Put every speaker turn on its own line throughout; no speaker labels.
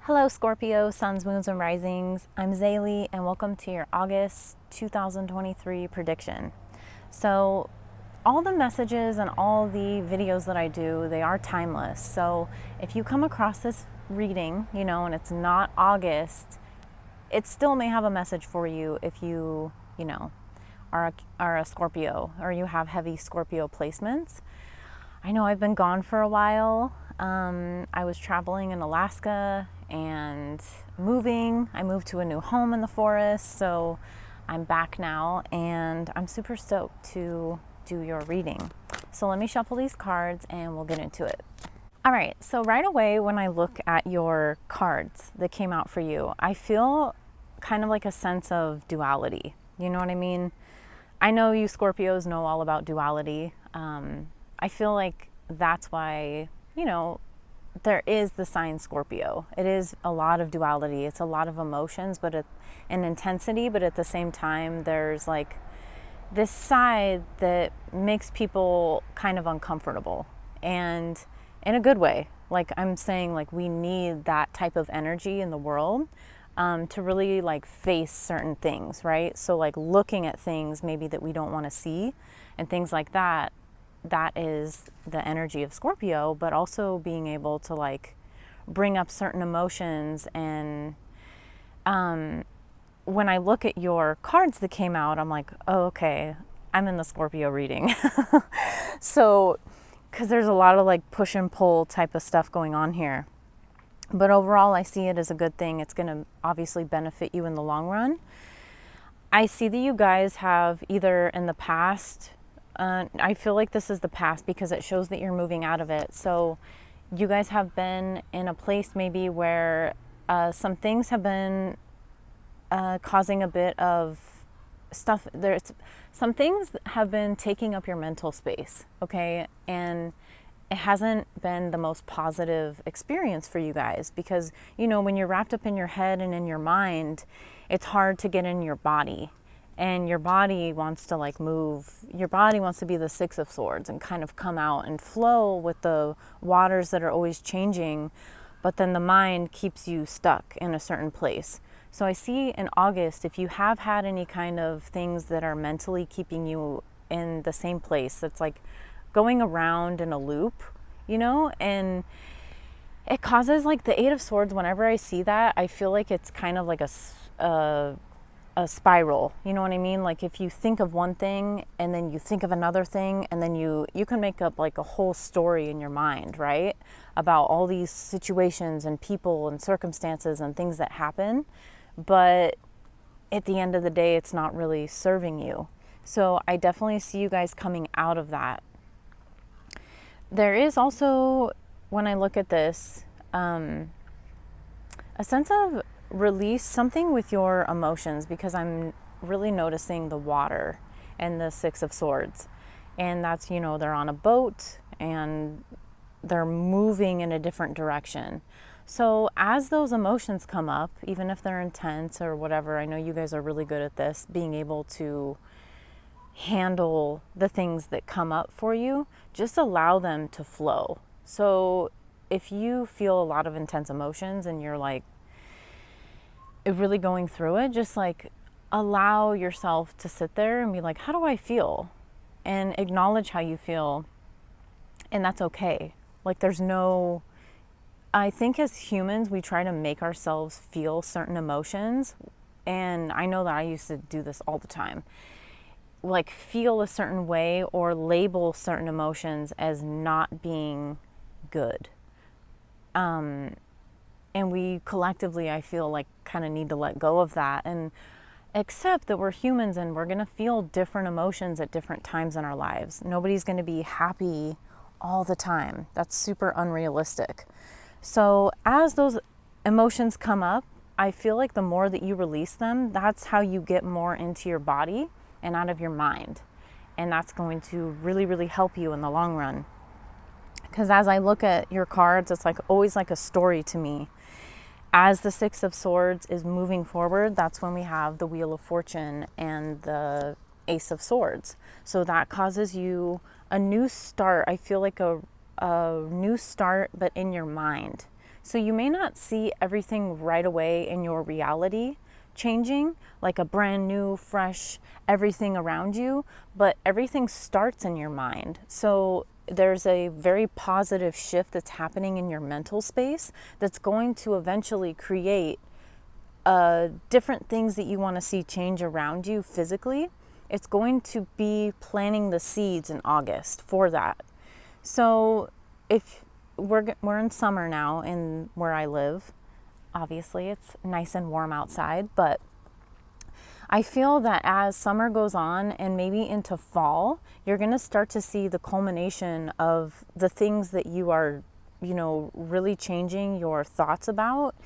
Hello Scorpio, suns, moons, and risings. I'm Zayleigh and welcome to your August 2023 prediction. So all the messages and all the videos that I do, they are timeless. So if you come across this reading, and it's not August, it still may have a message for you if you, are a Scorpio or you have heavy Scorpio placements. I know I've been gone for a while. I was traveling in Alaska and moving. I moved to a new home in the forest, so I'm back now and I'm super stoked to do your reading. So let me shuffle these cards and we'll get into it. All right, so right away when I look at your cards that came out for you, I feel kind of like a sense of duality. You know what I mean? I know you Scorpios know all about duality. I feel like that's why, there is the sign Scorpio. It is a lot of duality. It's a lot of emotions, and intensity, but at the same time, there's like this side that makes people kind of uncomfortable, and in a good way. Like I'm saying, like we need that type of energy in the world to really like face certain things, right? So like looking at things maybe that we don't want to see and things like that. That is the energy of Scorpio, but also being able to like bring up certain emotions. And when I look at your cards that came out, I'm like, oh, okay, I'm in the Scorpio reading. So, because there's a lot of like push and pull type of stuff going on here. But overall, I see it as a good thing. It's going to obviously benefit you in the long run. I see that you guys have either in the past, I feel like this is the past because it shows that you're moving out of it. So you guys have been in a place maybe where some things have been causing a bit of stuff. There's some things have been taking up your mental space, okay? And it hasn't been the most positive experience for you guys because, when you're wrapped up in your head and in your mind, it's hard to get in your body. And your body wants to like move. Your body wants to be the Six of Swords and kind of come out and flow with the waters that are always changing. But then the mind keeps you stuck in a certain place. So I see in August, if you have had any kind of things that are mentally keeping you in the same place, that's like going around in a loop, and it causes like the Eight of Swords. Whenever I see that, I feel like it's kind of like a spiral, you know what I mean? Like if you think of one thing and then you think of another thing and then you can make up like a whole story in your mind, right? About all these situations and people and circumstances and things that happen. But at the end of the day, it's not really serving you. So I definitely see you guys coming out of that. There is also, when I look at this, a sense of release, something with your emotions, because I'm really noticing the water and the Six of Swords. And that's, they're on a boat and they're moving in a different direction. So as those emotions come up, even if they're intense or whatever, I know you guys are really good at this, being able to handle the things that come up for you, just allow them to flow. So if you feel a lot of intense emotions and you're like really going through it, just like allow yourself to sit there and be like, how do I feel? And acknowledge how you feel. And that's okay. Like I think as humans, we try to make ourselves feel certain emotions. And I know that I used to do this all the time. Like feel a certain way or label certain emotions as not being good. And we collectively, I feel like, kind of need to let go of that and accept that we're humans and we're going to feel different emotions at different times in our lives. Nobody's going to be happy all the time. That's super unrealistic. So as those emotions come up, I feel like the more that you release them, that's how you get more into your body and out of your mind. And that's going to really, really help you in the long run. Because as I look at your cards, it's like always like a story to me. As the Six of Swords is moving forward, that's when we have the Wheel of Fortune and the Ace of Swords. So that causes you a new start. I feel like a new start, but in your mind. So you may not see everything right away in your reality changing, like a brand new, fresh everything around you, but everything starts in your mind. So there's a very positive shift that's happening in your mental space that's going to eventually create different things that you want to see change around you physically. It's going to be planting the seeds in August for that. So if we're in summer now in where I live, obviously it's nice and warm outside, but I feel that as summer goes on and maybe into fall, you're going to start to see the culmination of the things that you are, really changing your thoughts about.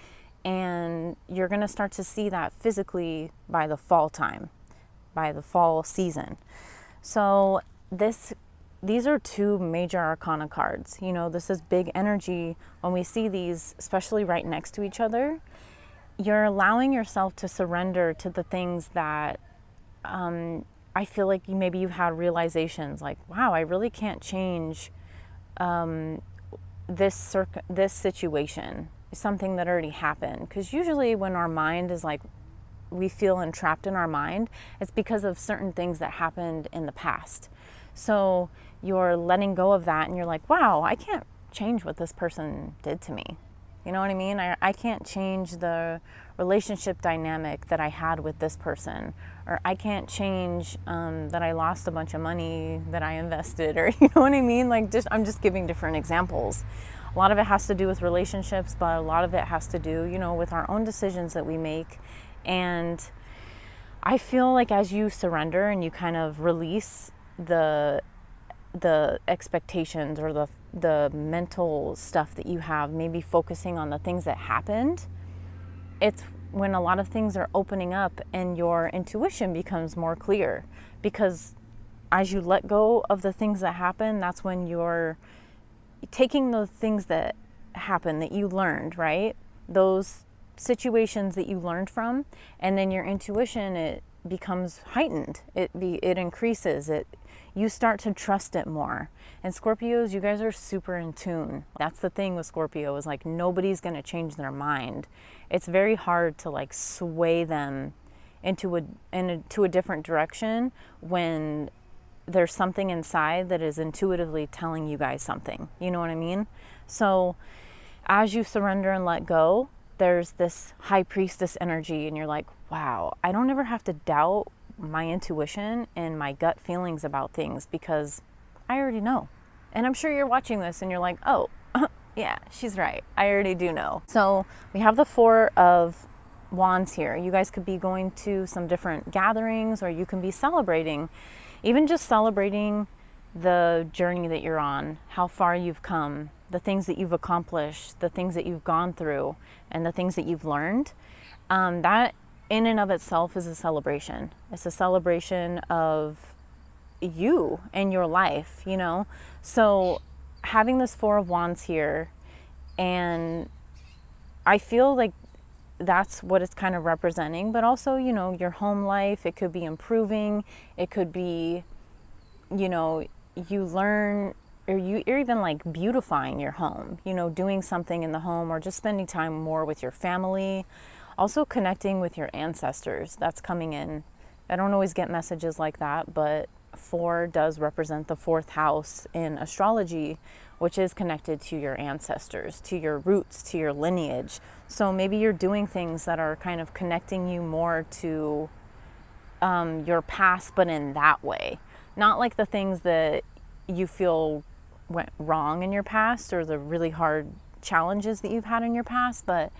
And you're going to start to see that physically by the fall time, by the fall season. So these are two major arcana cards. This is big energy. When we see these, especially right next to each other, you're allowing yourself to surrender to the things that I feel like maybe you've had realizations like, wow, I really can't change this situation, something that already happened. Because usually when our mind is like, we feel entrapped in our mind, it's because of certain things that happened in the past. So you're letting go of that and you're like, wow, I can't change what this person did to me. You know what I mean? I can't change the relationship dynamic that I had with this person, or I can't change that I lost a bunch of money that I invested, or you know what I mean? Like, I'm just giving different examples. A lot of it has to do with relationships, but a lot of it has to do, with our own decisions that we make. And I feel like as you surrender and you kind of release the expectations or the mental stuff that you have, maybe focusing on the things that happened, it's when a lot of things are opening up and your intuition becomes more clear. Because as you let go of the things that happen, that's when you're taking the things that happen that you learned, right? Those situations that you learned from, and then your intuition, it becomes heightened. It increases. You start to trust it more. And Scorpios, you guys are super in tune. That's the thing with Scorpio, is like nobody's going to change their mind. It's very hard to like sway them into a different direction when there's something inside that is intuitively telling you guys something. You know what I mean? So as you surrender and let go, there's this high priestess energy and you're like, wow, I don't ever have to doubt my intuition and my gut feelings about things because I already know. And I'm sure you're watching this and you're like, oh, yeah, she's right. I already do know. So we have the Four of Wands here. You guys could be going to some different gatherings, or you can be celebrating, even just celebrating the journey that you're on, how far you've come, the things that you've accomplished, the things that you've gone through, and the things that you've learned. That in and of itself is a celebration. It's a celebration of you and your life, So having this Four of Wands here, and I feel like that's what it's kind of representing, but also, your home life, it could be improving, it could be, you learn, or you're even like beautifying your home, doing something in the home, or just spending time more with your family. Also connecting with your ancestors, that's coming in. I don't always get messages like that, but 4 does represent the 4th house in astrology, which is connected to your ancestors, to your roots, to your lineage. So maybe you're doing things that are kind of connecting you more to your past, but in that way. Not like the things that you feel went wrong in your past or the really hard challenges that you've had in your past, but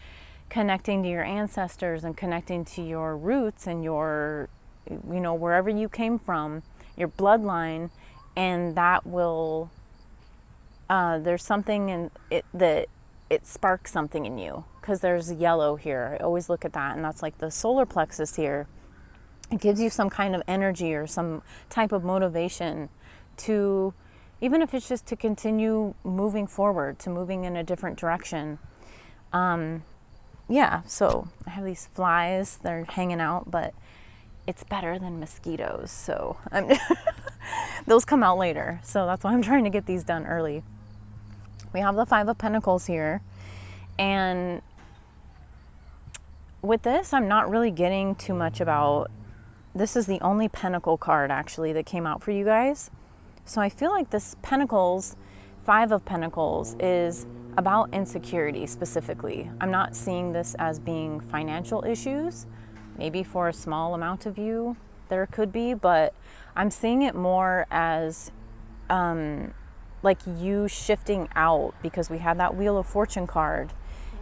connecting to your ancestors and connecting to your roots and your, wherever you came from, your bloodline, and that will, there's something in it that it sparks something in you, because there's yellow here. I always look at that, and that's like the solar plexus here. It gives you some kind of energy or some type of motivation to, even if it's just to continue moving forward, to moving in a different direction. Yeah, so I have these flies, they're hanging out, but it's better than mosquitoes, so those come out later. So that's why I'm trying to get these done early. We have the 5 of Pentacles here, And with this, I'm not really getting too much about, this is the only Pentacle card actually that came out for you guys. So I feel like this Pentacles, Five of Pentacles, is about insecurity specifically. I'm not seeing this as being financial issues. Maybe for a small amount of you there could be, but I'm seeing it more as like you shifting out, because we had that Wheel of Fortune card.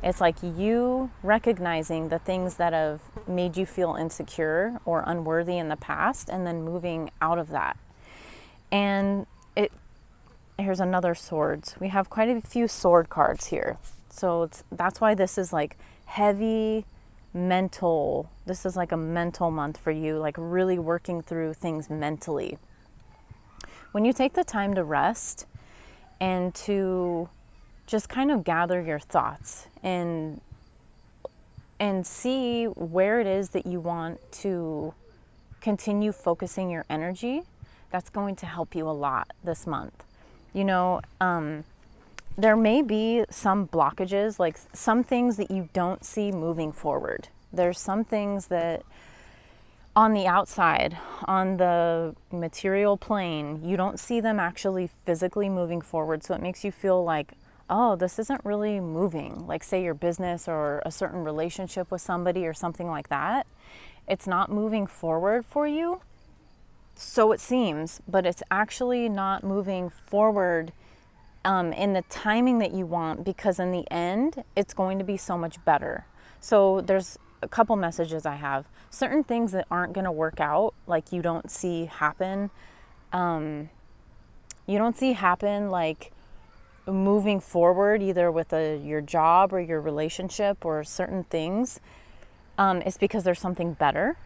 It's like you recognizing the things that have made you feel insecure or unworthy in the past, and then moving out of that. And here's another swords. We have quite a few sword cards here. So that's why this is like heavy mental. This is like a mental month for you, like really working through things mentally. When you take the time to rest and to just kind of gather your thoughts and see where it is that you want to continue focusing your energy, that's going to help you a lot this month. You know, there may be some blockages, like some things that you don't see moving forward. There's some things that on the outside, on the material plane, you don't see them actually physically moving forward. So it makes you feel like, oh, this isn't really moving. Like say your business or a certain relationship with somebody or something like that. It's not moving forward for you. So it seems, but it's actually not moving forward in the timing that you want, because in the end, it's going to be so much better. So there's a couple messages I have. Certain things that aren't going to work out, like you don't see happen. You don't see happen like moving forward, either with your job or your relationship or certain things. It's because there's something better.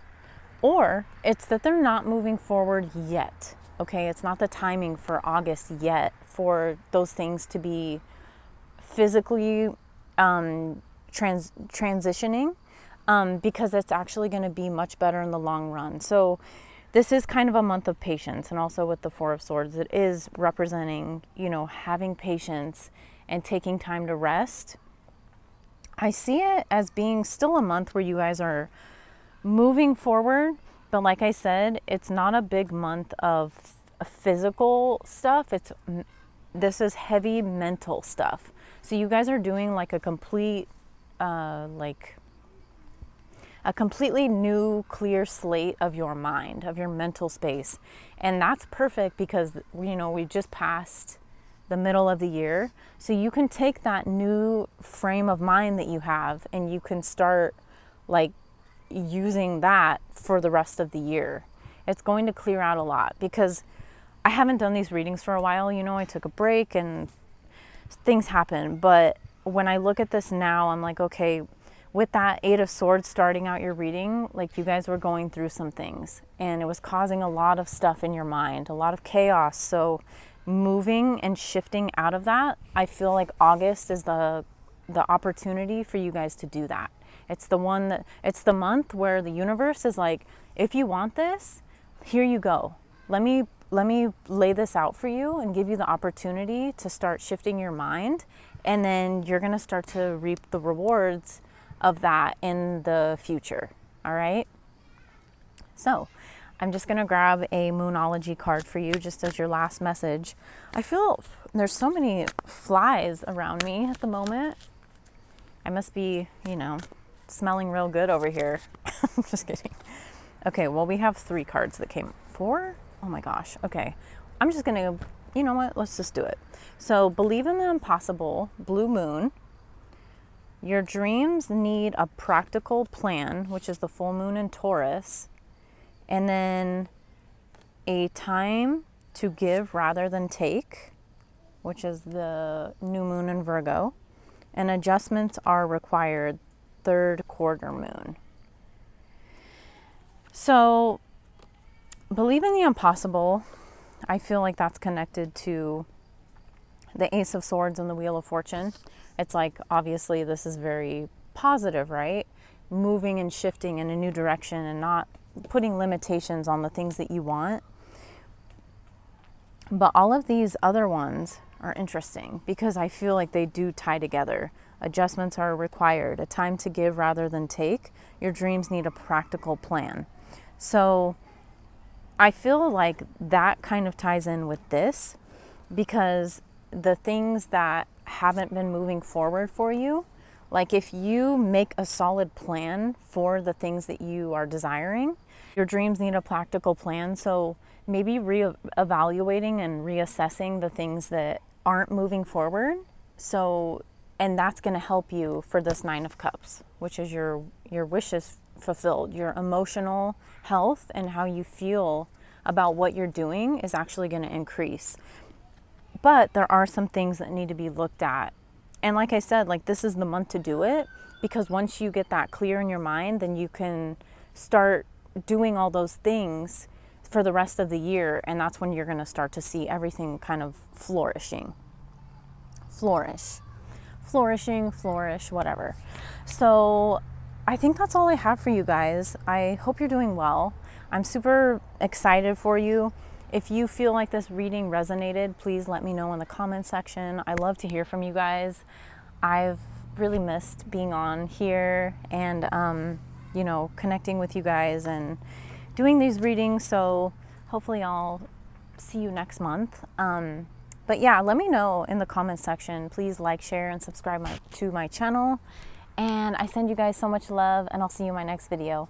Or it's that they're not moving forward yet. Okay, it's not the timing for August yet for those things to be physically transitioning, because it's actually going to be much better in the long run. So this is kind of a month of patience. And also with the Four of Swords, it is representing, you know, having patience and taking time to rest. I see it as being still a month where you guys are moving forward, but like I said, it's not a big month of physical stuff. This is heavy mental stuff. So you guys are doing like a completely new clear slate of your mind, of your mental space. And that's perfect because, you know, we just passed the middle of the year. So you can take that new frame of mind that you have and you can start like using that for the rest of the year. It's going to clear out a lot, because I haven't done these readings for a while. You know, I took a break and things happen. But when I look at this now, I'm like, okay, with that Eight of Swords starting out your reading, like you guys were going through some things and it was causing a lot of stuff in your mind, a lot of chaos. So moving and shifting out of that, I feel like August is the opportunity for you guys to do that. It's the month where the universe is like, if you want this, here you go. Let me lay this out for you and give you the opportunity to start shifting your mind. And then you're going to start to reap the rewards of that in the future. All right. So I'm just going to grab a Moonology card for you just as your last message. I feel there's so many flies around me at the moment. I must be, you know, smelling real good over here. Just kidding. Okay, well, we have 3 cards that came. 4? Oh my gosh. Okay. I'm just going to, you know what? Let's just do it. So, believe in the impossible, Blue Moon. Your dreams need a practical plan, which is the full moon in Taurus. And then a time to give rather than take, which is the new moon in Virgo. And adjustments are required, 3rd quarter moon. So, believe in the impossible. I feel like that's connected to the Ace of Swords and the Wheel of Fortune. It's like, obviously, this is very positive, right? Moving and shifting in a new direction and not putting limitations on the things that you want. But all of these other ones are interesting because I feel like they do tie together. Adjustments are required. A time to give rather than take. Your dreams need a practical plan. So I feel like that kind of ties in with this, because the things that haven't been moving forward for you, like if you make a solid plan for the things that you are desiring, your dreams need a practical plan. So maybe re-evaluating and reassessing the things that aren't moving forward. So, and that's going to help you for this 9 of Cups, which is your wishes fulfilled. Your emotional health and how you feel about what you're doing is actually going to increase. But there are some things that need to be looked at. And like I said, like this is the month to do it, because once you get that clear in your mind, then you can start doing all those things for the rest of the year. And that's when you're going to start to see everything kind of flourishing, whatever. So I think that's all I have for you guys. I hope you're doing well. I'm super excited for you. If you feel like this reading resonated, please let me know in the comment section. I love to hear from you guys. I've really missed being on here and, you know, connecting with you guys and doing these readings. So hopefully I'll see you next month. But yeah, let me know in the comment section. Please like, share, and subscribe to my channel. And I send you guys so much love, and I'll see you in my next video.